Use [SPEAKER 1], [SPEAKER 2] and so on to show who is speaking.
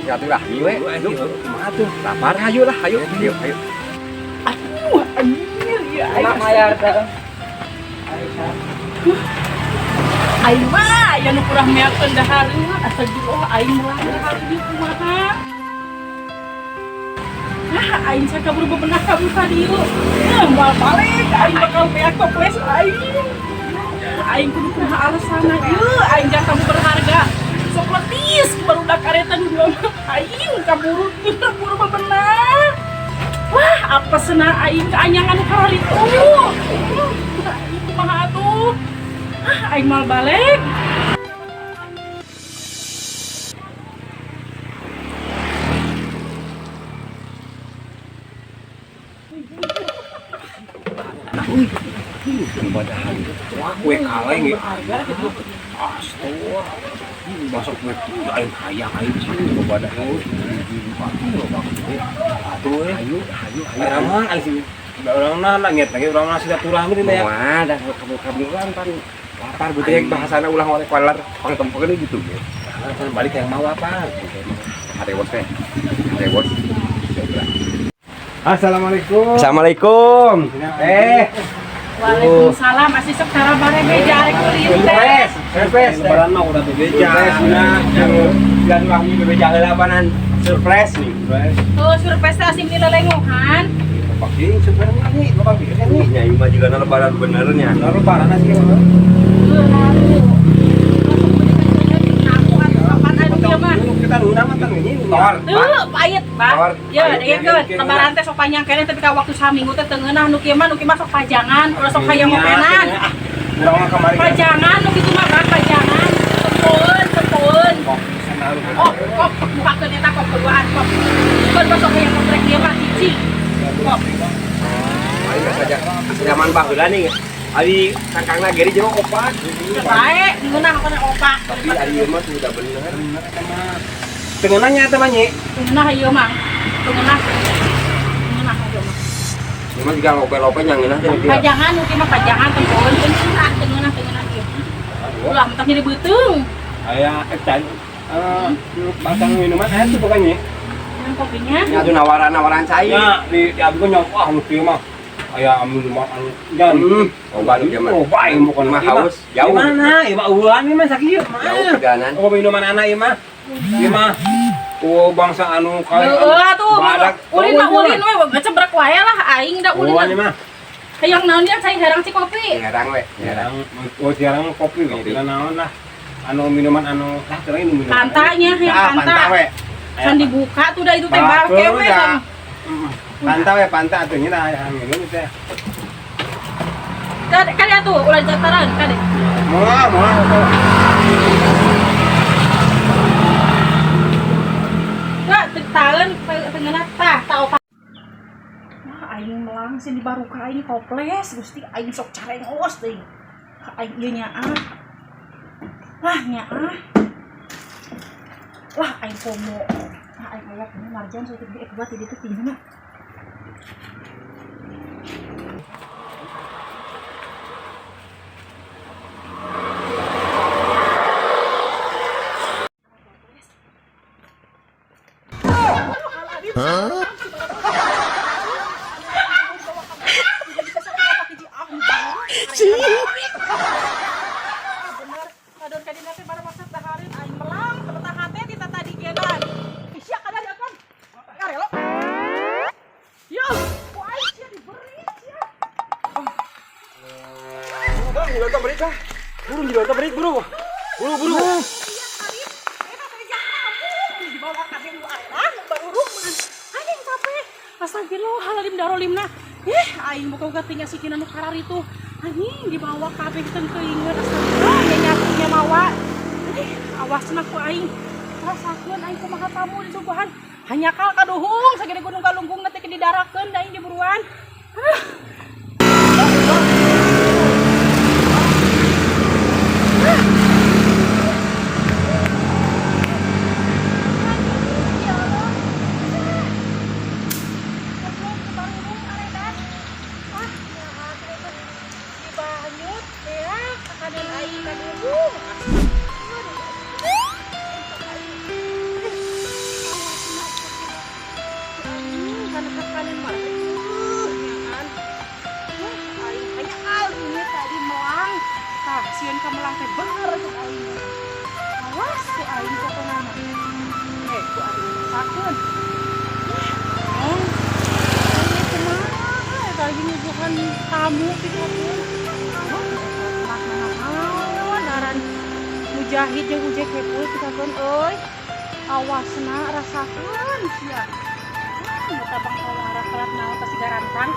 [SPEAKER 1] silaturahmi we. Ayo, kumaha tuh? Lapar hayu lah, ayo. Ayo.
[SPEAKER 2] Aduh, anjir ya.
[SPEAKER 3] Enak mayar dah.
[SPEAKER 2] Aing mah aya nu kurang meakeun dahareuna astagfirullah aing mah dahareuna kumaha. Aing sakaburu bebenah kabur ka dieu. Moal balik aing bakal beak toples aing. Aing kudu kumaha alasana ieu aing jang kamu berharga. Sok letis barudak kareta nu aing kaburu bebenah. Wah, apa senang aing keanyangan kali itu. Aing kumaha atuh? Aing mal balik.
[SPEAKER 1] Padahal wah kue kaleng ya. Astaga. Masuk kue aing hayang aing sih padahal. Atuh ayo. Ramah aing urangna langit lagi urangna silaturahmi teh ya. Wah, dah kamu-kamuan pan lapar gitu ya bahasana ulah oleh kalar pangtempeun gitu ya. Balik yang mau apa? Arewos teh. Arewos. Assalamualaikum. Assalamualaikum.
[SPEAKER 2] Waalaikumsalam. Asih sok cara bareng beja arek kuliah teh.
[SPEAKER 1] Surprise. Lebaran mah udah bebeja. Dan wahmi bebeja heulabanan surprise nih.
[SPEAKER 2] Oh, surprise teh asing dilelenguhan.
[SPEAKER 1] Pakai surprise nih, Bapak bikin nih. Nyai mah juga lebaran benernya. Lebaran asli mah. Kita luna mah ini tor.
[SPEAKER 2] Payet, Pak. Ya, dengekeun lebaran teh sok panjang kene tapi ka waktu saminggu teh teu ngeunah nu kieu mah sok pajangan, ulah sok hayang ngopenan.
[SPEAKER 1] Urang mah kamari.
[SPEAKER 2] Pajangan nu kitu mah kan pajangan. Sepun. Kok bukakeun eta kok keduaan kok. Bukan sok hayang ngoprek dieu mah cicing. Kok.
[SPEAKER 1] Ayo saja. Zaman baheula nih. Ari kakangna geri jeung opat.
[SPEAKER 2] Bae, ngeunah kana opak.
[SPEAKER 1] Tapi ari ieu mah sudah bener. Tengenahnya eta mah nyi.
[SPEAKER 2] Ngeunah ieu mah. Ngeunah ieu mah.
[SPEAKER 1] Cuma juga lope-lope yang ngeunah teh.
[SPEAKER 2] Pajangan nu kieu mah pajangan tempon ngeunah ieu. Ulah mentah jadi beuteung.
[SPEAKER 1] Aya ecan. Batang minuman aya tuh pokoknya.
[SPEAKER 2] Yang kopinya.
[SPEAKER 1] Ya atuh nawaran-nawaran cai.
[SPEAKER 4] Ya, di abdi gua nyok nu kieu mah. Aya minuman anu jan.
[SPEAKER 1] Obat ieu mah.
[SPEAKER 4] Obat ieu bukan
[SPEAKER 1] mah haus. Jauh.
[SPEAKER 4] Mana? Ieu mah eueuhan ieu mah sakieu.
[SPEAKER 1] Jauh perjalanan.
[SPEAKER 4] Oh, minuman anak ieu mah. Ieu mah bangsa anu kaya.
[SPEAKER 2] Heeh atuh. Ulin mah ulin we ngecebrek wae lah aing da ulin.
[SPEAKER 4] Eueuhan ieu mah.
[SPEAKER 2] Hayang naon dia cai herang si kopi.
[SPEAKER 1] Herang we.
[SPEAKER 4] Jarang, jarang kopi we. Tidak naon lah. Anu minuman anu tah teh minuman.
[SPEAKER 2] Pantanya yang panta.
[SPEAKER 1] we.
[SPEAKER 2] Kan dibuka tuh dah itu teh kewe kan.
[SPEAKER 4] Panta we, panta atuh nya dah minum teh.
[SPEAKER 2] Kade atuh ulah jataran kade.
[SPEAKER 4] Moal.
[SPEAKER 2] Enggak talen tengenah tah opa. Wah aing melang sih di baruka aing toples gusti aing sok carengos teuing. Aing ieu nyaah. Wah nyaah. Wah aing komo. Wah aing lihat ini marjan sok di buat di ditu tinggalna. Adon kadina teh bara maksud dahareun aing melang tebetah hate ti tata digenan. Sia kada dakon. Karelo. Yo, ku aing sia diberi sia.
[SPEAKER 1] Bang, jual beri kah? Buru jual beri buru. Buru.
[SPEAKER 2] Dibawa ka deui aeran barurung man. Aing capek. Astagfirullahaladzim darolimna. Aing boga tinggal sikina nu karar itu. Anjing dibawa kabeh tengkeuingeun astagfirullah nyatunya mawa. Awasna ku aing. Rasakeun aing kumaha tamu di subuhan. Hanya kal kaduhung sagede gunung kalungkung nanti didarakeun da aing di buruan. anak kalian mah. Nyahan. Aing hanya alnya tadi melang. Tah, sieun ka melang teh bener tuh aing. Awas ku aing pokona. Ku aing sakeun. Oh. Ini kumaha eta lagi nyuguhan tamu gitu kan. Oh, daran mujahid jeung ujek hepeuy kita kan euy. Awasna rasakeun sia. Eta bangsa lara kelat naon pasti garantang.